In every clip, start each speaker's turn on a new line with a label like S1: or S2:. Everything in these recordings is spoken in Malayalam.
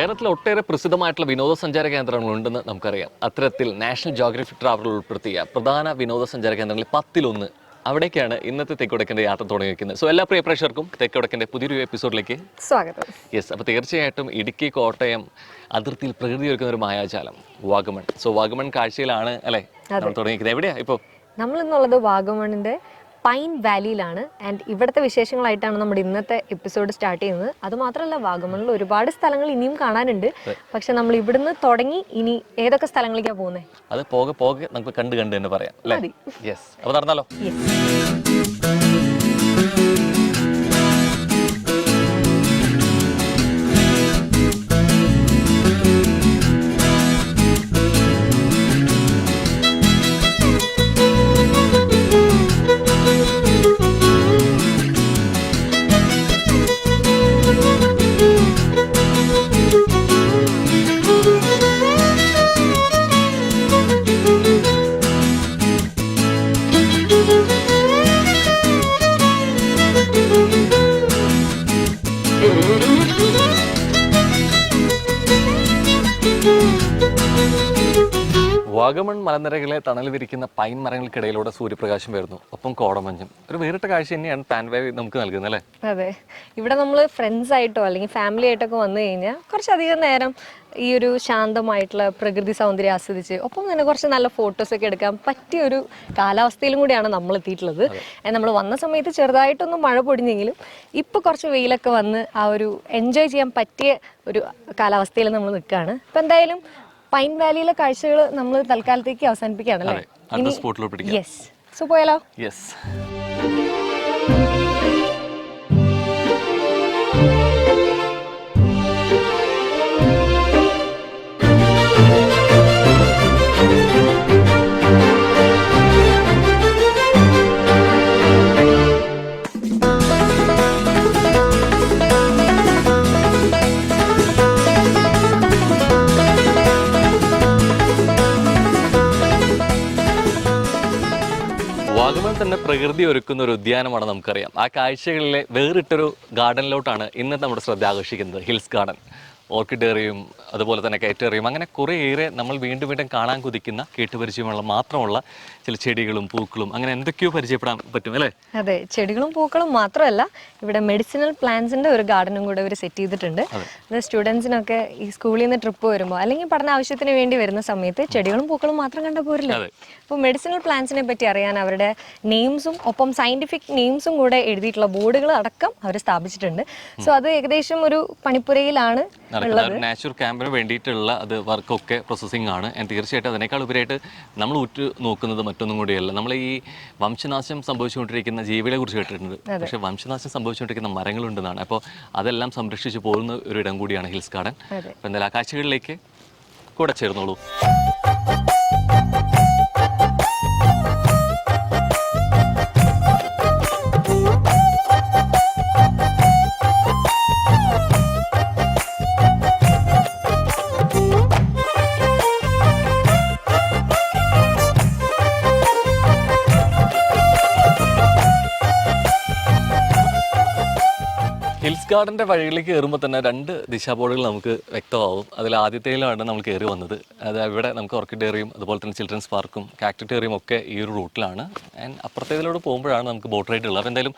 S1: കേരളത്തിൽ ഒട്ടേറെ പ്രസിദ്ധമായിട്ടുള്ള വിനോദസഞ്ചാര കേന്ദ്രങ്ങളുണ്ടെന്ന് നമുക്കറിയാം. അത്തരത്തിൽ നാഷണൽ ജോഗ്രഫിക് ട്രാവലർ ഉൾപ്പെടുത്തിയ പ്രധാന വിനോദസഞ്ചാര കേന്ദ്രങ്ങളിൽ 10-1 അവിടേക്കാണ് ഇന്നത്തെ തെക്കുവടക്കിൻ്റെ യാത്ര തുടങ്ങി വയ്ക്കുന്നത്. സോ എല്ലാ പ്രിയ പ്രേക്ഷകർക്കും തെക്കുവടക്കിൻ്റെ പുതിയൊരു എപ്പിസോഡിലേക്ക്
S2: സ്വാഗതം.
S1: യെസ്, അപ്പോൾ തീർച്ചയായിട്ടും ഇടുക്കി കോട്ടയം അതിർത്തിയിൽ പ്രകൃതി ഒരുക്കുന്ന ഒരു മായാജാലം വാഗമൺ. സോ വാഗമൺ കാഴ്ചയിലാണ് അല്ലേ നമ്മൾ തുടങ്ങിയിരിക്കുന്നത്. എവിടെയാ ഇപ്പോൾ
S2: നമ്മൾ ഇന്നുള്ളത് വാഗമണിന്റെ പൈൻ വാലിയിലാണ്. ആൻഡ് ഇവിടുത്തെ വിശേഷങ്ങളായിട്ടാണ് നമ്മുടെ ഇന്നത്തെ എപ്പിസോഡ് സ്റ്റാർട്ട് ചെയ്യുന്നത്. അതുമാത്രമല്ല, വാഗമണിൽ ഒരുപാട് സ്ഥലങ്ങൾ ഇനിയും കാണാനുണ്ട്. പക്ഷെ നമ്മൾ ഇവിടുന്ന് തുടങ്ങി ഇനി ഏതൊക്കെ സ്ഥലങ്ങളിലേക്കാണ് പോകുന്നത്
S1: അത് പോകെ പോകെ നമുക്ക് കണ്ട് തന്നെ പറയാം അല്ലേ? യെസ്, അപ്പോൾ നടന്നാലോ? വാഗമൺ മലനിരകളെ തണൽ വിരിക്കുന്ന പൈൻ മരങ്ങൾക്കിടയിലൂടെ സൂര്യപ്രകാശം വരുന്നു, ഒപ്പം കോടമഞ്ഞും. ഒരു വേറിട്ട കാഴ്ച തന്നെയാണ് പാൻ വാലി നമുക്ക് നൽകുന്നത് അല്ലേ?
S2: അതെ, ഇവിടെ നമ്മൾ ഫ്രണ്ട്സ് ആയിട്ടോ അല്ലെങ്കിൽ ഫാമിലി ആയിട്ടൊക്കെ വന്നു കഴിഞ്ഞാൽ കുറച്ചധികം നേരം ഈ ഒരു ശാന്തമായിട്ടുള്ള പ്രകൃതി സൗന്ദര്യം ആസ്വദിച്ച് ഒപ്പം തന്നെ കുറച്ച് നല്ല ഫോട്ടോസൊക്കെ എടുക്കാൻ പറ്റിയ ഒരു കാലാവസ്ഥയിലും കൂടിയാണ് നമ്മൾ എത്തിയിട്ടുള്ളത്. നമ്മൾ വന്ന സമയത്ത് ചെറുതായിട്ടൊന്നും മഴ പൊടിഞ്ഞെങ്കിലും ഇപ്പോൾ കുറച്ച് വെയിലൊക്കെ വന്ന് ആ ഒരു എൻജോയ് ചെയ്യാൻ പറ്റിയ ഒരു കാലാവസ്ഥയിൽ നമ്മൾ നിൽക്കുകയാണ്. അപ്പം എന്തായാലും പൈൻ വാലിയിലെ കാഴ്ചകൾ നമ്മൾ തൽക്കാലത്തേക്ക് അവസാനിപ്പിക്കുകയാണല്ലേ? യെസ്, സോ പോയാലോ?
S1: യെസ്. വാഗമൺ തന്നെ പ്രകൃതി ഒരുക്കുന്ന ഒരു ഉദ്യാനമാണ് നമുക്കറിയാം. ആ കാഴ്ചകളിലെ വേറിട്ടൊരു ഗാർഡനിലോട്ടാണ് ഇന്ന് നമ്മുടെ ശ്രദ്ധ ആകർഷിക്കുന്നത്. ഹിൽസ് ഗാർഡൻ, ഓർക്കിഡേറിയം, അതുപോലെ തന്നെ കയറ്റേറിയം, അങ്ങനെ കുറേയേറെ നമ്മൾ വീണ്ടും വീണ്ടും കാണാൻ കുതിക്കുന്ന കേട്ടുപരിചയമുള്ള മാത്രമുള്ള ചില ചെടികളും പൂക്കളും അങ്ങനെ എന്തൊക്കെയോ പരിചയപ്പെടാൻ പറ്റും അല്ലേ?
S2: അതെ, ചെടികളും പൂക്കളും മാത്രമല്ല, ഇവിടെ മെഡിസിനൽ പ്ലാന്റ്സിന്റെ ഒരു ഗാർഡനും കൂടെ ഇവർ സെറ്റ് ചെയ്തിട്ടുണ്ട്. അത് സ്റ്റുഡൻസിനൊക്കെ ഈ സ്കൂളിൽ നിന്ന് ട്രിപ്പ് വരുമ്പോൾ അല്ലെങ്കിൽ പഠന ആവശ്യത്തിന് വേണ്ടി വരുന്ന സമയത്ത് ചെടികളും പൂക്കളും മാത്രം കണ്ട പോരില്ല. അപ്പോൾ മെഡിസിനൽ പ്ലാന്റ്സിനെ പറ്റി അറിയാൻ അവരുടെ നെയിംസും ഒപ്പം സയന്റിഫിക് നെയിംസും കൂടെ എഴുതിയിട്ടുള്ള ബോർഡുകൾ അടക്കം അവർ സ്ഥാപിച്ചിട്ടുണ്ട്. സോ അത് ഏകദേശം ഒരു പണിപ്പുരയിലാണ്
S1: നാച്ചുറൽ ക്യാമ്പിന് വേണ്ടിയിട്ടുള്ള അത് വർക്കൊക്കെ പ്രോസസ്സിംഗ് ആണ്. തീർച്ചയായിട്ടും അതിനേക്കാൾ ഉപരിയായിട്ട് നമ്മൾ ഉറ്റു നോക്കുന്നത് മറ്റൊന്നും കൂടിയല്ല, നമ്മൾ ഈ വംശനാശം സംഭവിച്ചുകൊണ്ടിരിക്കുന്ന ജീവികളെ കുറിച്ച് കേട്ടിട്ടുണ്ട്. പക്ഷേ വംശനാശം സംഭവിച്ചുകൊണ്ടിരിക്കുന്ന മരങ്ങളുണ്ടെന്നാണ്. അപ്പോൾ അതെല്ലാം സംരക്ഷിച്ചു പോകുന്ന ഒരു ഇടം കൂടിയാണ് ഹിൽസ് ഗാർഡൻ. അപ്പോൾ എന്തായാലും ആ കാഴ്ചകളിലേക്ക് കൂടെ ചേർന്നോളൂ. ഹിൽസ് ഗാർഡൻ്റെ വഴിയിലേക്ക് കയറുമ്പോൾ തന്നെ 2 ദിശാബോർഡുകൾ നമുക്ക് വ്യക്തമാവും. അതിൽ ആദ്യത്തേലാണ് നമ്മൾ കയറി വന്നത്. അത് ഇവിടെ നമുക്ക് ഓർക്കിഡേറിയം, അതുപോലെ തന്നെ ചിൽഡ്രൻസ് പാർക്കും കാക്ടേറിയം ഒക്കെ ഈ ഒരു റൂട്ടിലാണ്. ആൻഡ് അപ്പുറത്തേതിലൂടെ പോകുമ്പോഴാണ് നമുക്ക് ബോട്ട് റൈഡ് ഉള്ളത്. അപ്പോൾ എന്തായാലും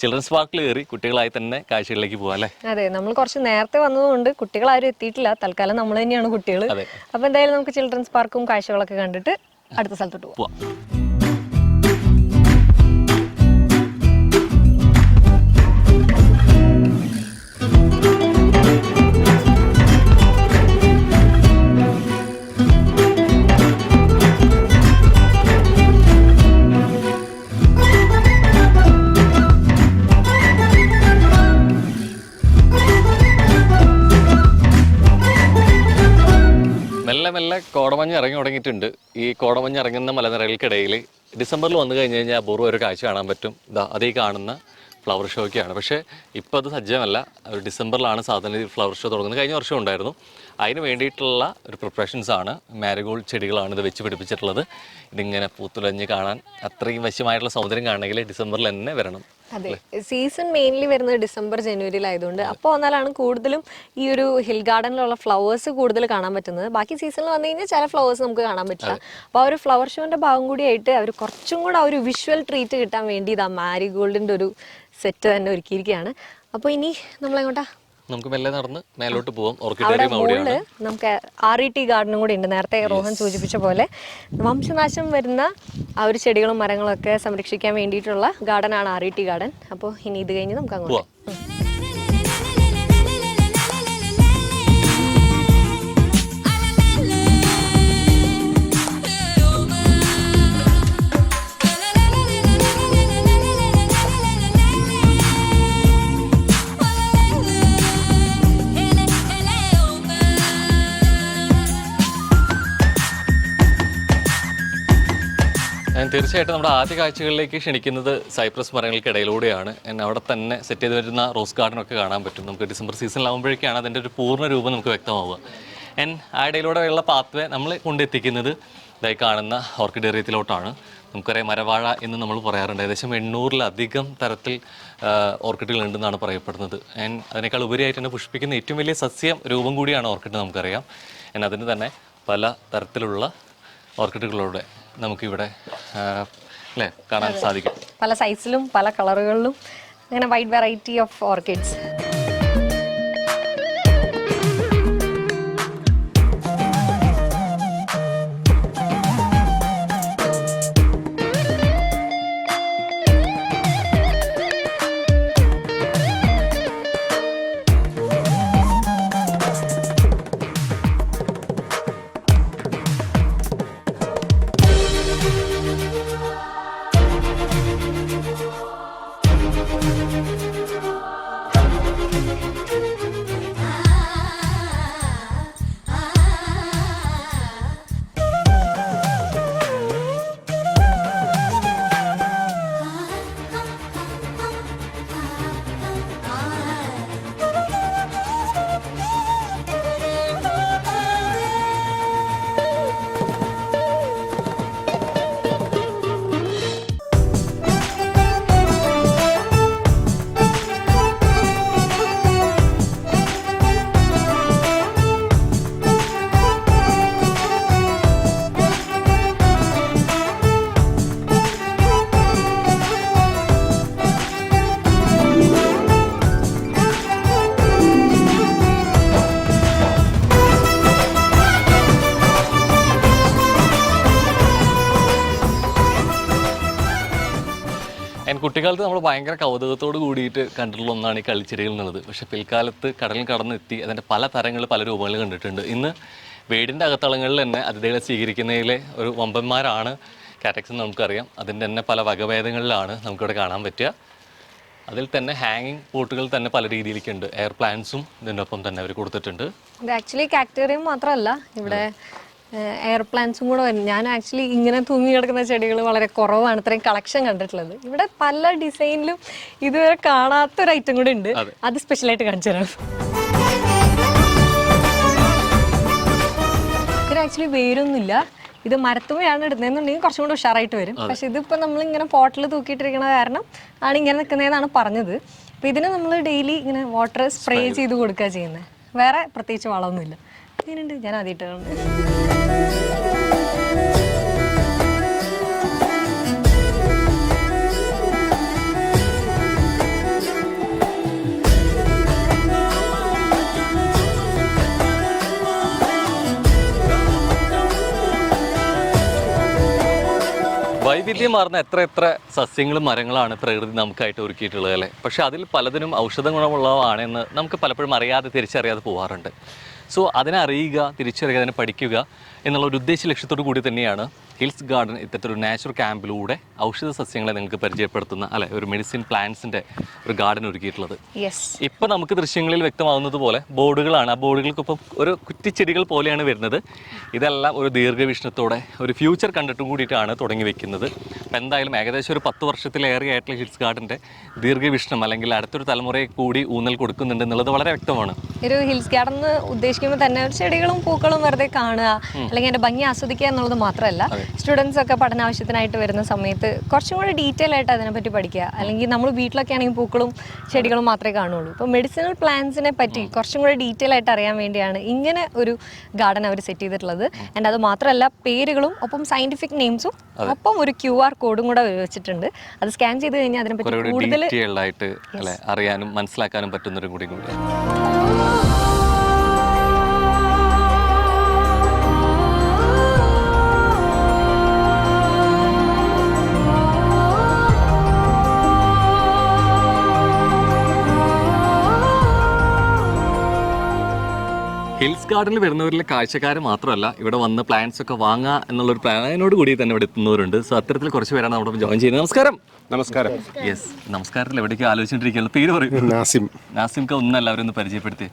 S1: ചിൽഡ്രൻസ് പാർക്കിൽ കയറി കുട്ടികളായി തന്നെ കാഴ്ചകളിലേക്ക് പോകാം അല്ലേ?
S2: അതെ, നമ്മൾ കുറച്ച് നേരത്തെ വന്നതുകൊണ്ട് കുട്ടികളാരും എത്തിയിട്ടില്ല. തൽക്കാലം നമ്മൾ തന്നെയാണ് കുട്ടികൾ. അപ്പോൾ എന്തായാലും നമുക്ക് ചിൽഡ്രൻസ് പാർക്കും കാഴ്ചകളൊക്കെ കണ്ടിട്ട് അടുത്ത സ്ഥലത്തോട്ട് പോവാം.
S1: മെല്ലെ കോടമഞ്ഞ് ഇറങ്ങി തുടങ്ങിയിട്ടുണ്ട്. ഈ കോടമഞ്ഞ് ഇറങ്ങുന്ന മലനിരകൾക്കിടയിൽ ഡിസംബറിൽ വന്നു കഴിഞ്ഞ് കഴിഞ്ഞാൽ അപൂർവം ഒരു കാഴ്ച കാണാൻ പറ്റും. അതേ കാണുന്ന ഫ്ലവർ ഷോയ്ക്കാണ്. പക്ഷേ ഇപ്പോൾ അത് സജ്ജമല്ല. ഒരു ഡിസംബറിലാണ് സാധാരണ ഫ്ലവർ ഷോ തുടങ്ങുന്നത്. കഴിഞ്ഞ വർഷം ഉണ്ടായിരുന്നു. അതിന് വേണ്ടിയിട്ടുള്ള ഒരു പ്രിപ്പറേഷൻസാണ്. മാരിഗോൾഡ് ചെടികളാണ് ഇത് വെച്ച് പിടിപ്പിച്ചിട്ടുള്ളത്. ഇതിങ്ങനെ പൂത്തുലഞ്ഞ് കാണാൻ അത്രയും വശ്യമായിട്ടുള്ള സൗന്ദര്യം കാണണമെങ്കിൽ ഡിസംബറിൽ തന്നെ വരണം.
S2: അതെ, സീസൺ മെയിൻലി വരുന്നത് ഡിസംബർ ജനുവരിയിലായതുകൊണ്ട് അപ്പോൾ വന്നാലാണ് കൂടുതലും ഈ ഒരു ഹിൽ ഗാർഡനിലുള്ള ഫ്ലവേഴ്സ് കൂടുതൽ കാണാൻ പറ്റുന്നത്. ബാക്കി സീസണിൽ വന്നു കഴിഞ്ഞാൽ ചില ഫ്ലവേഴ്സ് നമുക്ക് കാണാൻ പറ്റില്ല. അപ്പോൾ ആ ഒരു ഫ്ലവർ ഷോന്റെ ഭാഗം കൂടിയായിട്ട് അവർ കുറച്ചും കൂടെ ആ ഒരു വിഷ്വൽ ട്രീറ്റ് കിട്ടാൻ വേണ്ടി ഇതാ മാരിഗോൾഡിന്റെ ഒരു സെറ്റ് തന്നെ ഒരുക്കിയിരിക്കുകയാണ്. അപ്പോൾ ഇനി നമ്മളെങ്ങോട്ടാ?
S1: നമുക്ക് മെല്ലെ നടന്ന് മേലോട്ട് പോവാം.
S2: അവിടെ മുകളിൽ നമുക്ക് RET ഗാർഡനും കൂടി ഉണ്ട്. നേരത്തെ റോഹൻ സൂചിപ്പിച്ച പോലെ വംശനാശം വരുന്ന ആ ഒരു ചെടികളും മരങ്ങളും ഒക്കെ സംരക്ഷിക്കാൻ വേണ്ടിയിട്ടുള്ള ഗാർഡനാണ് RET ഗാർഡൻ. അപ്പോൾ ഇനി ഇത് കഴിഞ്ഞ് നമുക്ക് അങ്ങോട്ട്
S1: തീർച്ചയായിട്ടും നമ്മുടെ ആദ്യ കാഴ്ചകളിലേക്ക് ക്ഷണിക്കുന്നത് സൈപ്രസ് മരങ്ങൾക്കിടയിലൂടെയാണ്. അവിടെ തന്നെ സെറ്റ് ചെയ്ത് വരുന്ന റോസ് ഗാർഡനൊക്കെ കാണാൻ പറ്റും. നമുക്ക് ഡിസംബർ സീസണിലാകുമ്പോഴേക്കാണ് അതിൻ്റെ ഒരു പൂർണ്ണ രൂപം നമുക്ക് വ്യക്തമാവുക. ആ ഇടയിലൂടെയുള്ള പാത്വേ നമ്മൾ കൊണ്ടെത്തിക്കുന്നത് ഇതായി കാണുന്ന ഓർക്കിഡേറിയത്തിലോട്ടാണ്. നമുക്കറിയാം മരവാഴ എന്ന് നമ്മൾ പറയാറുണ്ട്. ഏകദേശം 800-ലധികം തരത്തിൽ ഓർക്കിഡുകൾ ഉണ്ടെന്നാണ് പറയപ്പെടുന്നത്. അതിനേക്കാൾ ഉപരിയായിട്ട് തന്നെ പുഷ്പിക്കുന്ന ഏറ്റവും വലിയ സസ്യം രൂപം കൂടിയാണ് ഓർക്കിഡ് നമുക്കറിയാം. അതിന് തന്നെ പല തരത്തിലുള്ള ഓർക്കിഡുകളിലൂടെ നമുക്കിവിടെ അല്ലേ കാണാൻ സാധിക്കും.
S2: പല സൈസിലും പല കളറുകളിലും അങ്ങനെ വൈഡ് വെറൈറ്റി ഓഫ് ഓർക്കിഡ്സ്.
S1: കുട്ടിക്കാലത്ത് നമ്മൾ ഭയങ്കര കൗതുകത്തോട് കൂടിയിട്ട് കണ്ടിട്ടുള്ള ഒന്നാണ് ഈ കളിച്ചെടികൾ എന്നുള്ളത്. പക്ഷേ പിൽക്കാലത്ത് കടലിൽ കടന്നെത്തി അതിൻ്റെ പല തരങ്ങൾ പല രൂപങ്ങൾ കണ്ടിട്ടുണ്ട്. ഇന്ന് വീടിൻ്റെ അകത്തളങ്ങളിൽ തന്നെ അതിഥികളെ സ്വീകരിക്കുന്നതിലെ ഒരു വമ്പന്മാരാണ് കാറ്റക്സ് എന്ന് നമുക്കറിയാം. അതിൻ്റെ തന്നെ പല വകഭേദങ്ങളിലാണ് നമുക്കിവിടെ കാണാൻ പറ്റുക. അതിൽ തന്നെ ഹാങ്ങിങ് പോട്ടുകൾ തന്നെ പല രീതിയിലേക്കുണ്ട്. എയർ പ്ലാന്റ്സും ഇതിൻ്റെ ഒപ്പം തന്നെ അവർ കൊടുത്തിട്ടുണ്ട്.
S2: ഇത് ആക്ച്വലി കാക്ടേറിയം മാത്രമല്ല, ഇവിടെ എയർ പ്ലാന്റ്സും കൂടെ വരും. ഞാൻ ആക്ച്വലി ഇങ്ങനെ തൂങ്ങി കിടക്കുന്ന ചെടികൾ വളരെ കുറവാണ് ഇത്രയും കളക്ഷൻ കണ്ടിട്ടുള്ളത്. ഇവിടെ പല ഡിസൈനിലും ഇതുവരെ കാണാത്തൊരു ഐറ്റം കൂടെ ഉണ്ട്. അത് സ്പെഷ്യലായിട്ട് കാണിച്ചു തരാം. ഇതിന് ആക്ച്വലി വേരൊന്നുമില്ല. ഇത് മരത്തുമയാണ് ഇടുന്നതെന്നുണ്ടെങ്കിൽ കുറച്ചും കൂടി ഉഷാറായിട്ട് വരും. പക്ഷെ ഇതിപ്പോൾ നമ്മളിങ്ങനെ പോട്ടിൽ തൂക്കിയിട്ടിരിക്കുന്ന കാരണം ആണ് ഇങ്ങനെ നിൽക്കുന്നതെന്നാണ് പറഞ്ഞത്. അപ്പോൾ ഇതിന് നമ്മൾ ഡെയിലി ഇങ്ങനെ വാട്ടർ സ്പ്രേ ചെയ്ത് കൊടുക്കുക ചെയ്യുന്നത്. വേറെ പ്രത്യേകിച്ച് വളമൊന്നുമില്ല. ഇങ്ങനെയുണ്ട്, ഞാൻ ആദ്യമായിട്ടാണ്.
S1: വൈവിധ്യമാർന്ന എത്ര സസ്യങ്ങളും മരങ്ങളാണ് പ്രകൃതി നമുക്കായിട്ട് ഒരുക്കിയിട്ടുള്ളത് അല്ലേ. പക്ഷെ അതിൽ പലതിനും ഔഷധ ഗുണമുള്ളതാണെന്ന് നമുക്ക് പലപ്പോഴും അറിയാതെ തിരിച്ചറിയാതെ പോകാറുണ്ട്. സോ അതിനെ അറിയുക, തിരിച്ചറിയുക, അതിനെ പഠിക്കുക എന്നുള്ള ഒരു ഉദ്ദേശ ലക്ഷ്യത്തോടു കൂടി തന്നെയാണ് ഹിൽസ് ഗാർഡൻ ഇത്തരത്തിലൊരു നാച്ചുറൽ ക്യാമ്പിലൂടെ ഔഷധ സസ്യങ്ങളെ നിങ്ങൾക്ക് പരിചയപ്പെടുത്തുന്ന അല്ലെ ഒരു മെഡിസിൻ പ്ലാന്റ്സിൻ്റെ ഒരു ഗാർഡൻ ഒരുക്കിയിട്ടുള്ളത്. ഇപ്പം നമുക്ക് ദൃശ്യങ്ങളിൽ വ്യക്തമാവുന്നത് പോലെ ബോർഡുകളാണ്. ആ ബോർഡുകൾക്കൊപ്പം ഒരു കുറ്റിച്ചെടികൾ പോലെയാണ് വരുന്നത്. ഇതെല്ലാം ഒരു ദീർഘവീക്ഷണത്തോടെ ഒരു ഫ്യൂച്ചർ കണ്ടിട്ടും കൂടിയിട്ടാണ് തുടങ്ങി വെക്കുന്നത്. അപ്പം എന്തായാലും ഏകദേശം ഒരു 10 വർഷത്തിലേറെ ആയിട്ടുള്ള ഹിൽസ് ഗാർഡൻ്റെ ദീർഘവീക്ഷണം അല്ലെങ്കിൽ അടുത്തൊരു തലമുറയെ കൂടി ഊന്നൽ കൊടുക്കുന്നുണ്ട് എന്നുള്ളത് വളരെ വ്യക്തമാണ്.
S2: ഒരു ഹിൽസ് ഗാർഡൻ എന്ന് ഉദ്ദേശിക്കുമ്പോൾ തന്നെ ഒരു ചെടികളും പൂക്കളും വെറുതെ കാണുക അല്ലെങ്കിൽ അതിന്റെ ഭംഗി ആസ്വദിക്കുക എന്നുള്ളത് മാത്രമല്ല, സ്റ്റുഡൻസ് ഒക്കെ പഠനാവശ്യത്തിനായിട്ട് വരുന്ന സമയത്ത് കുറച്ചും കൂടി ഡീറ്റെയിൽ ആയിട്ട് അതിനെപ്പറ്റി പഠിക്കുക. അല്ലെങ്കിൽ നമ്മൾ വീട്ടിലൊക്കെ ആണെങ്കിൽ പൂക്കളും ചെടികളും മാത്രമേ കാണുള്ളൂ. ഇപ്പോൾ മെഡിസിനൽ പ്ലാന്റ്സിനെ പറ്റി കുറച്ചും കൂടി ഡീറ്റെയിൽ ആയിട്ട് അറിയാൻ വേണ്ടിയാണ് ഇങ്ങനെ ഒരു ഗാർഡൻ അവർ സെറ്റ് ചെയ്തിട്ടുള്ളത്. ആൻഡ് അത് മാത്രമല്ല, പേരുകളും ഒപ്പം സയന്റിഫിക് നെയിംസും ഒപ്പം ഒരു QR കോഡും കൂടെ വെച്ചിട്ടുണ്ട്. അത് സ്കാൻ ചെയ്ത് കഴിഞ്ഞാൽ അതിനെപ്പറ്റി കൂടുതൽ
S1: ആയിട്ട് അറിയാനും മനസ്സിലാക്കാനും പറ്റുന്നൊരു കൂടി കൂടി. ഹിൽസ് ഗാർഡനിൽ വരുന്നവരിലെ കാഴ്ചക്കാർ മാത്രമല്ല, ഇവിടെ വന്ന് പ്ലാന്റ്സ് ഒക്കെ വാങ്ങുക എന്നുള്ളൊരു പ്ലാനോട് കൂടി തന്നെ ഇവിടെ എത്തുന്നവരുണ്ട്. സോ അത്തരത്തിൽ കുറച്ച് പേരാണ് നമ്മുടെ ജോയിൻ ചെയ്യുന്നത്. നമസ്കാരം. യെസ്, നമസ്കാരത്തിൽ എവിടേക്ക് ആലോചിച്ചിട്ടിരിക്കുകയാണ്. പേര് പറയും. നാസിം ക ഒന്നല്ല, അവരൊന്ന് പരിചയപ്പെടുത്തി.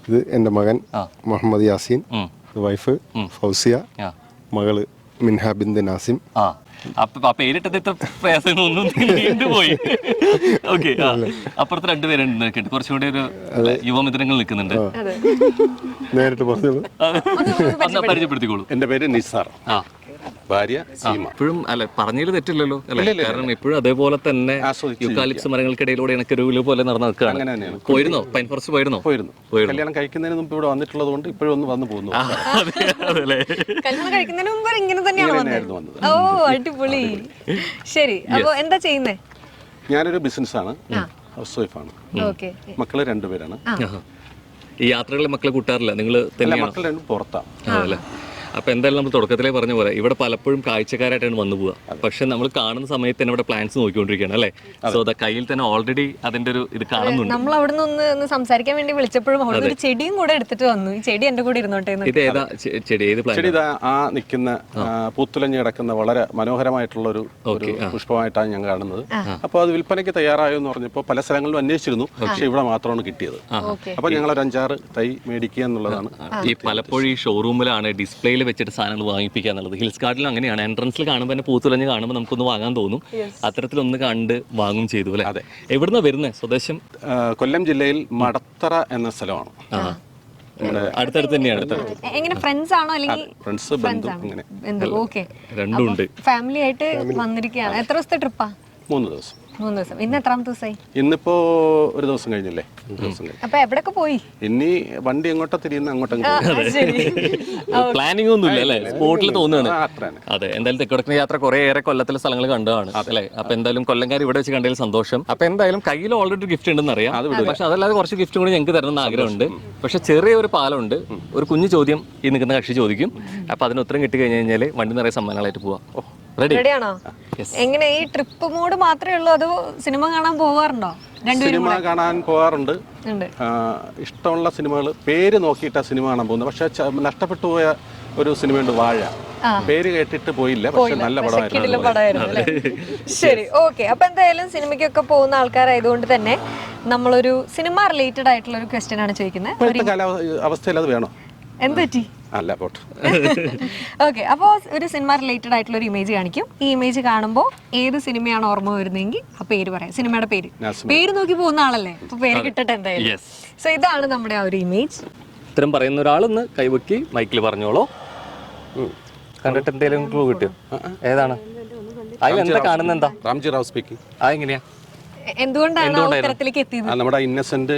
S3: ഇത് എൻ്റെ മകൻ മുഹമ്മദ് യാസീൻ, വൈഫ് ഫൗസിയ, മകള് മിൻഹ ബിന്ത് നാസിം.
S1: പേരിട്ടത് ഇത്ര പ്രയാസങ്ങളൊന്നും നീണ്ടുപോയി. ഓക്കെ, അപ്പുറത്ത് രണ്ടുപേരുണ്ട്, കുറച്ചുകൂടി ഒരു യുവമിത്രങ്ങൾ നിൽക്കുന്നുണ്ട്.
S3: നേരിട്ട് പറഞ്ഞോളൂ.
S1: പരിചയപ്പെടുത്തിക്കോളൂ.
S4: എൻ്റെ പേര് നിസാർ, ഭാര്യ സീമ.
S1: എപ്പോഴും അല്ലെ പറഞ്ഞതിൽ തെറ്റില്ലല്ലോ അല്ലെ? കാരണം എപ്പോഴും അതേപോലെ തന്നെ യൂക്കാലിപ്സ് മരങ്ങൾക്കിടയിലൂടെ ഇണക്കൊരു പോലെ നടന്നു നിൽക്കുകയാണ്. പോയിരുന്നോ? പൈൻ ഫോറസ്റ്റ് പോയിരുന്നോ?
S4: കല്യാണം കഴിക്കുന്നതിന് മുമ്പ് ഇവിടെ വന്നിട്ടുള്ളത് കൊണ്ട് ഇപ്പോഴും ഒന്ന് വന്നു പോകുന്നു.
S2: കല്യാണം കഴിക്കുന്നതിന് മുമ്പ് ഇങ്ങനെ തന്നെയാണ് വന്നത്. ഓ, അടിപൊളി. ശരി, അപ്പൊ എന്താ ചെയ്യുന്നേ?
S4: ഞാനൊരു ബിസിനസ്സാണ്, ഹൗസ് വൈഫാണ്. മക്കള് രണ്ടുപേരാണ്.
S1: ഈ യാത്രകളിൽ മക്കളെ കൂട്ടാറില്ല നിങ്ങൾ?
S4: മക്കൾ രണ്ടും പുറത്താണ്.
S1: അതല്ലേ? അപ്പോൾ എന്തായാലും നമ്മൾ തുടക്കത്തിലേ പറഞ്ഞ പോലെ ഇവിടെ പലപ്പോഴും കാഴ്ചക്കാരായിട്ടാണ് വന്നു പോവുക. പക്ഷെ നമ്മൾ കാണുന്ന സമയത്ത് തന്നെ ഇവിടെ പ്ലാന്റ്സ് നോക്കിക്കൊണ്ടിരിക്കുകയാണ് അല്ലേ? സോ അത് കയ്യിൽ തന്നെ ഓൾറെഡി അതിന്റെ ഒരു ഇത് കാണുന്നുണ്ട്.
S2: നമ്മൾ അവിടെ നിന്ന് ഒന്ന് സംസാരിക്കാൻ വേണ്ടി വിളിച്ചപ്പോഴും അവിടെ ഒരു ചെടിയും കൂടെ എടുത്തിട്ട് വന്നു. ഈ ചെടി എന്റെ കൂടെ ഇരുന്നോട്ടെ.
S1: ഇത് ഏതാ ചെടി? ഏത് പ്ലാന്റ്?
S4: ചെടി ആ നിൽക്കുന്ന പൂത്തുലഞ്ഞ് കിടക്കുന്ന വളരെ മനോഹരമായിട്ടുള്ള ഒരു പുഷ്പമായിട്ടാണ് ഞാൻ കാണുന്നത്. അപ്പോൾ അത് വിൽപ്പനയ്ക്ക് തയ്യാറായോ എന്ന് പറഞ്ഞപ്പോൾ പല സ്ഥലങ്ങളിലും അന്വേഷിച്ചിരുന്നു, പക്ഷെ ഇവിടെ മാത്രമാണ് കിട്ടിയത്. അപ്പോൾ ഞങ്ങൾ ഒരു 5-6 തൈ മേടിക്കുക എന്നുള്ളതാണ്.
S1: ഈ പലപ്പോഴും ഈ ഷോറൂമിലാണ് ഡിസ്പ്ലേയിൽ വെച്ചിട്ട് സാധനങ്ങൾ വാങ്ങിപ്പിക്കുക എന്നുള്ളത്. ഹിൽസ് ഗാർഡനിൽ അങ്ങനെയാണ്. എൻട്രൻസിൽ കാണുമ്പോൾ തന്നെ പൂത്തുലഞ്ഞ് കാണുമ്പോൾ നമുക്കൊന്ന് വാങ്ങാൻ തോന്നും. അത്തരത്തിലൊന്ന് കണ്ട് വാങ്ങും ചെയ്തു അല്ലേ? അതെ. എവിടുന്നാ വരുന്നത്? സ്വദേശം
S4: കൊല്ലം ജില്ലയിൽ മടത്തറ എന്ന സ്ഥലമാണ്.
S1: അടുത്തടുത്ത് തന്നെയാണ്.
S2: എങ്ങനെ ഫ്രണ്ട്സ് ആണോ അല്ലെങ്കിൽ
S4: ഫ്രണ്ട്സ് ബന്ധു? അങ്ങനെ
S1: രണ്ടും ഉണ്ട്.
S2: ഫാമിലി ആയിട്ട് വന്നിരിക്കുകയാണ്. എത്ര ദിവസത്തെ ട്രിപ്പാ?
S4: 3 ദിവസം.
S2: 3 ദിവസം. ഇന്ന് എത്രാമത്തെ ദിവസമായി?
S4: ഇന്നിപ്പോ ഒരു ദിവസം കഴിഞ്ഞല്ലേ?
S2: അപ്പൊ എവിടൊക്കെ പോയി?
S4: ഇനി വണ്ടി എങ്ങോട്ടാ തിരിയുന്ന അങ്ങോട്ടും
S1: പ്ലാനിംഗ് ഒന്നും ഇല്ല അല്ലേ? സ്പോട്ടിൽ തോന്നുകയാണ്. അതെ, എന്തായാലും തെക്കുവടക്കൻ യാത്ര കുറേയേറെ കൊല്ലത്തിലെ സ്ഥലങ്ങൾ കണ്ടതാണ് അല്ലേ? അപ്പൊ എന്തായാലും കൊല്ലംകാർ ഇവിടെ വെച്ച് കണ്ടതിൽ സന്തോഷം. അപ്പൊ എന്തായാലും കയ്യിൽ ഓൾറെഡി ഗിഫ്റ്റ് ഉണ്ടെന്ന് അറിയാം. പക്ഷെ അതല്ലാതെ കുറച്ച് ഗിഫ്റ്റ് കൂടി ഞങ്ങൾക്ക് തരണമെന്ന് ആഗ്രഹമുണ്ട്. പക്ഷെ ചെറിയൊരു പാലമുണ്ട്. ഒരു കുഞ്ഞു ചോദ്യം ഈ നിൽക്കുന്ന കക്ഷി ചോദിക്കും. അപ്പൊ അതിന് ഉത്തരം കിട്ടി കഴിഞ്ഞ് കഴിഞ്ഞാൽ വണ്ടി നിറയെ സമ്മാനങ്ങളായിട്ട് പോവാം.
S2: റെഡിയാണോ? എങ്ങനെ ഈ ട്രിപ്പ് മോഡ് മാത്രമേ ഉള്ളൂ അതോ സിനിമ കാണാൻ പോകാറുണ്ടോ?
S4: സിനിമ കാണാൻ പോകാറുണ്ട്. ഇഷ്ടമുള്ള സിനിമകൾ പേര് നോക്കിയിട്ടാണ് സിനിമ കാണാൻ പോകുന്നത്. പക്ഷെ നഷ്ടപ്പെട്ടു പോയ ഒരു സിനിമയുണ്ട്, വാഴ. പേര് കേട്ടിട്ട് പോയില്ല, പക്ഷെ നല്ല പടമായിരുന്നു.
S2: ശരി, ഓക്കെ. അപ്പൊ എന്തായാലും സിനിമയ്ക്കൊക്കെ പോകുന്ന ആൾക്കാരായതുകൊണ്ട് തന്നെ നമ്മളൊരു സിനിമ റിലേറ്റഡ് ആയിട്ടുള്ള ഒരു ക്വസ്റ്റ്യൻ ആണ് ചോദിക്കുന്നത്.
S4: അവസ്ഥയിൽ അത് വേണോ?
S2: എന്തുപറ്റി?
S4: അല്ല, പോട്ടെ.
S2: ഓക്കെ, അപ്പോൾ ഒരു സിനിമ റിലേറ്റഡ് ആയിട്ടുള്ള ഒരു ഇമേജ് കാണിക്കും. ഈ ഇമേജ് കാണുമ്പോൾ ഏത് സിനിമയാണ് ഓർമ്മ വരുന്നതെങ്കിൽ ആ പേര് പറയാം. സിനിമയുടെ പേര് നോക്കി പോകുന്ന ആളല്ലേ, അപ്പൊ പേര് കിട്ടട്ടെ എന്തായാലും. സോ ഇതാണ് നമ്മുടെ ആ ഒരു ഇമേജ്.
S1: ഇത്തരം പറയുന്ന ഒരാളൊന്ന് കൈവക്കി മൈക്കിൽ പറഞ്ഞോളൂ. കണ്ടിട്ട് എന്തെങ്കിലും ക്ലൂ കിട്ടിയോ? ഏതാണ്? അതിലെന്താ കാണുന്നത്? എന്താ?
S4: രാംജി റാവ് സ്പീക്കിംഗ്.
S1: അതെങ്ങനെയാ?
S2: എന്തുകൊണ്ടാണ് ഉത്തരത്തിലേക്ക് എത്തിയത്?
S4: നമ്മുടെ ഇന്നസെന്റ്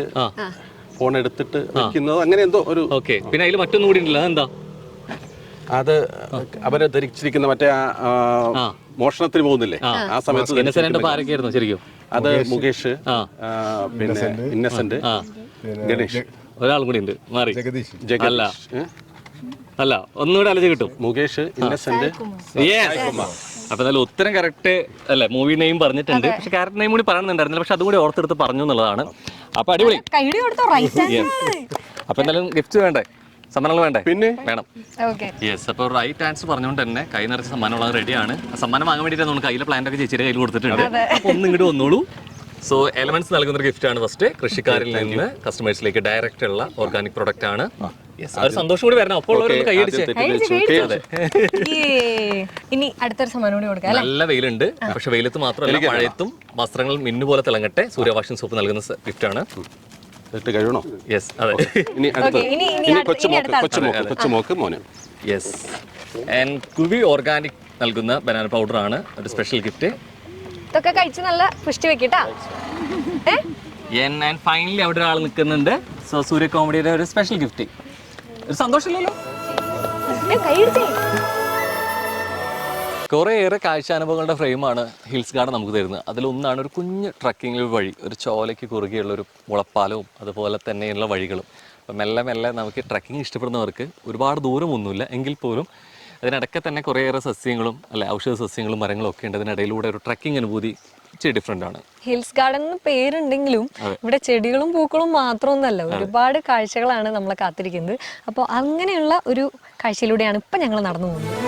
S4: ഫോൺ എടുത്തിട്ട് വെക്കുന്നത് അങ്ങനെ എന്തോ ഒരു.
S1: ഓക്കെ, പിന്നെ അതിൽ മറ്റൊന്നും കൂടി ഉണ്ടല്ലോ. അതെന്താ?
S4: അത് അവരെ ധരിച്ചിരിക്കുന്ന മറ്റേ മോഷണത്തിന് പോകുന്നില്ലേ ആ സമയത്ത്
S1: ശരിക്കും
S4: അത് മുകേഷ്, പിന്നെ ഇന്നസെന്റ്, ഗണേഷ്,
S1: ഒരാളും കൂടി ഉണ്ട്. മാറി അല്ല, ഒന്നുകൂടെ ആലോചിച്ച് കിട്ടും.
S4: മുകേഷ്, ഇന്നസെന്റ്.
S1: അപ്പൊ എന്തായാലും ഉത്തരം കറക്റ്റ് അല്ലെ? മൂവി നെയിം പറഞ്ഞിട്ടുണ്ട്, പക്ഷെ ക്യാരക്ടർ നെയിം കൂടി പറയുന്നുണ്ടായിരുന്നില്ല. പക്ഷെ അതുകൂടി ഓർത്തെടുത്ത് പറഞ്ഞു എന്നുള്ളതാണ്. അപ്പൊ അടിപൊളി. അപ്പൊ എന്തായാലും ഗിഫ്റ്റ് വേണ്ടേ? സമ്മാനങ്ങൾ വേണ്ടേ?
S4: പിന്നെ
S1: വേണം. യെസ്, അപ്പോൾ റൈറ്റ് ആൻസർ പറഞ്ഞുകൊണ്ട് തന്നെ കൈ നിറച്ച് സമ്മാനമുള്ള റെഡിയാണ്. സമ്മാനം വാങ്ങാൻ വേണ്ടിയിട്ട് നമ്മൾ കയ്യിലെ പ്ലാന്റ് ഒക്കെ ചേച്ചിയുടെ കയ്യിൽ കൊടുത്തിട്ടുണ്ട്. അപ്പൊ ഒന്ന് ഇങ്ങോട്ട് വന്നോളൂ. സോ എലമെന്റ്സ് നൽകുന്ന ഒരു ഗിഫ്റ്റ് ആണ്. ഫസ്റ്റ് കൃഷിക്കാരിൽ നിന്ന് കസ്റ്റമേഴ്സിലേക്ക് ഡയറക്റ്റ് ഉള്ള ഓർഗാനിക് പ്രൊഡക്റ്റ് ആണ്. ഒരു സന്തോഷം കൂടി വരണം. അപ്പോൾ
S2: ഇനി അടുത്തൊരു സമ്മാനം കൂടി കൊടുക്കാം.
S1: നല്ല വെയിലുണ്ട്, പക്ഷെ വെയിലത്ത് മാത്രമല്ല മഴയത്തും വസ്ത്രങ്ങൾ മിന്നുപോലെ തിളങ്ങട്ടെ. സൂര്യവാഷൻ സോപ്പ് നൽകുന്ന ഗിഫ്റ്റ് ആണ്.
S4: ഇട്ട് കഴിയണോ?
S1: യെസ് അതെ.
S4: ഇനി അടുത്ത്
S2: Okay, ഇനി
S4: ഇനി
S2: അടുത്ത
S4: കൊച്ചുമോക്ക് മോന്.
S1: യെസ്. ആൻഡ് കുവി ഓർഗാനിക് നൽകുന്ന ബനാന പൗഡർ ആണ് ഒരു സ്പെഷ്യൽ ഗിഫ്റ്റ്.
S2: ഇതൊക്കെ കഴിച്ച് നല്ല പുഷ്ടി വെക്കിട്ടാ.
S1: ആൻഡ് ഫൈനലി അവിടെ ഒരാൾ നിൽക്കുന്നുണ്ട്. സോ സൂര്യ കോമഡിയുടെ ഒരു സ്പെഷ്യൽ ഗിഫ്റ്റ്. ഒരു സന്തോഷമില്ലല്ലോ? കുറേയേറെ കാഴ്ചാനുഭവങ്ങളുടെ ഫ്രെയിമാണ് ഹിൽസ് ഗാർഡൻ നമുക്ക് തരുന്നത്. അതിലൊന്നാണ് ഒരു കുഞ്ഞ് ട്രക്കിംഗ് വഴി, ഒരു ചോലയ്ക്ക് കുറുകെയുള്ളൊരു മുളപ്പാലവും അതുപോലെ തന്നെയുള്ള വഴികളും. അപ്പം മെല്ലെ മെല്ലെ നമുക്ക് ട്രക്കിംഗ് ഇഷ്ടപ്പെടുന്നവർക്ക് ഒരുപാട് ദൂരമൊന്നുമില്ല എങ്കിൽ പോലും അതിനിടയ്ക്ക് തന്നെ കുറേയേറെ സസ്യങ്ങളും അല്ലെ ഔഷധ സസ്യങ്ങളും മരങ്ങളും ഒക്കെ ഉണ്ട്. അതിനിടയിലൂടെ ഒരു ട്രക്കിംഗ് അനുഭൂതി ഇച്ചിരി ഡിഫറെൻ്റ് ആണ്.
S2: ഹിൽസ് ഗാർഡൻ എന്ന് പേരുണ്ടെങ്കിലും ഇവിടെ ചെടികളും പൂക്കളും മാത്രമൊന്നുമല്ല, ഒരുപാട് കാഴ്ചകളാണ് നമ്മളെ കാത്തിരിക്കുന്നത്. അപ്പോൾ അങ്ങനെയുള്ള ഒരു കാഴ്ചയിലൂടെയാണ് ഇപ്പം ഞങ്ങൾ നടന്നു പോകുന്നത്.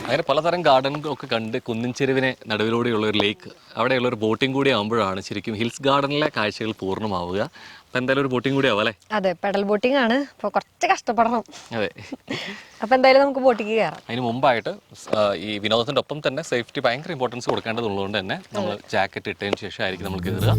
S1: അങ്ങനെ പലതരം ഗാർഡനുകളൊക്കെ കണ്ട് കുന്നിൻ ചെരുവിനെ നടുവിലൂടെയുള്ള ഒരു ലേക്ക്, അവിടെയുള്ള ഒരു ബോട്ടിംഗ് കൂടി ആകുമ്പോഴാണ് ശരിക്കും ഹിൽസ് ഗാർഡനിലെ കാഴ്ചകൾ പൂർണ്ണമാവുക. അപ്പം എന്തായാലും ഒരു ബോട്ടിംഗ് കൂടി ആവും അല്ലേ?
S2: അതെ, പെഡൽ ബോട്ടിംഗ് ആണ്. അപ്പോൾ കുറച്ച് കഷ്ടപ്പെടണം.
S1: അതെ.
S2: അപ്പോൾ എന്തായാലും നമുക്ക് ബോട്ടിംഗ് കയറാം.
S1: അതിന് മുമ്പായിട്ട് ഈ വിനോദത്തിൻ്റെ ഒപ്പം തന്നെ സേഫ്റ്റി ഭയങ്കര ഇമ്പോർട്ടൻസ് കൊടുക്കേണ്ടതുള്ളതുകൊണ്ട് തന്നെ നമ്മൾ ജാക്കറ്റ് ഇട്ടതിന് ശേഷമായിരിക്കും നമ്മൾ കയറുക.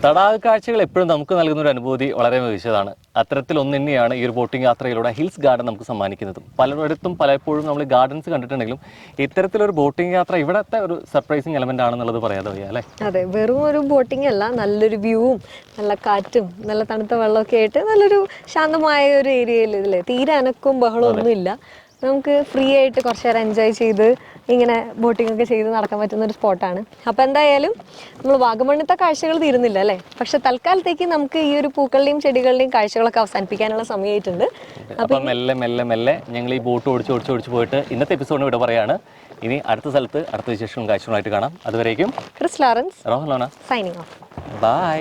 S1: തടാക കാഴ്ചകൾ എപ്പോഴും നമുക്ക് നൽകുന്ന ഒരു അനുഭൂതി വളരെ മികച്ചതാണ്. അത്തരത്തിലൊന്നു തന്നെയാണ് ഈ ഒരു ബോട്ടിംഗ് യാത്രയിലൂടെ ഹിൽസ് ഗാർഡൻ നമുക്ക് സമ്മാനിക്കുന്നത്. പലയിടത്തും പലപ്പോഴും നമ്മൾ ഗാർഡൻസ് കണ്ടിട്ടുണ്ടെങ്കിലും ഇത്തരത്തിലൊരു ബോട്ടിംഗ് യാത്ര ഇവിടുത്തെ ഒരു സർപ്രൈസിങ് എലമെന്റ് ആണെന്നുള്ളത് പറയാതെ വയ്യ അല്ലേ?
S2: അതെ, വെറും ഒരു ബോട്ടിംഗ് അല്ല, നല്ലൊരു വ്യൂവും നല്ല കാറ്റും നല്ല തണുത്ത വെള്ളമൊക്കെ ആയിട്ട് നല്ലൊരു ശാന്തമായ ഒരു ഏരിയയിൽ ഇതില്ലേ തീരെ അനക്കവും ബഹളവും ഒന്നുമില്ല. നമുക്ക് ഫ്രീ ആയിട്ട് കുറച്ച് നേരം എൻജോയ് ചെയ്ത് ഇങ്ങനെ ബോട്ടിംഗ് ഒക്കെ ചെയ്ത് നടക്കാൻ പറ്റുന്ന ഒരു സ്പോട്ടാണ്. അപ്പോൾ എന്തായാലും നമ്മൾ വാഗമണ്ണത്തെ കാഴ്ചകൾ തീരുന്നില്ല അല്ലേ? പക്ഷെ തൽക്കാലത്തേക്ക് നമുക്ക് ഈ ഒരു പൂക്കളുടെയും ചെടികളുടെയും കാഴ്ചകളൊക്കെ അവസാനിപ്പിക്കാനുള്ള സമയമായിട്ടുണ്ട്.
S1: അപ്പം മെല്ലെ മെല്ലെ മെല്ലെ ഞങ്ങൾ ഈ ബോട്ട് ഓടിച്ച് പോയിട്ട് ഇന്നത്തെ എപ്പിസോഡിന് ഇവിടെ പറയാണ്. ഇനി അടുത്ത സ്ഥലത്ത് അടുത്ത വിശേഷങ്ങളും കാഴ്ചകളായിട്ട് കാണാം. അതുവരേക്കും
S2: ക്രിസ് ലോറൻസ്,
S1: റോഹൻ ലോന
S2: സൈനിങ് ഓഫ്.
S1: ബൈ.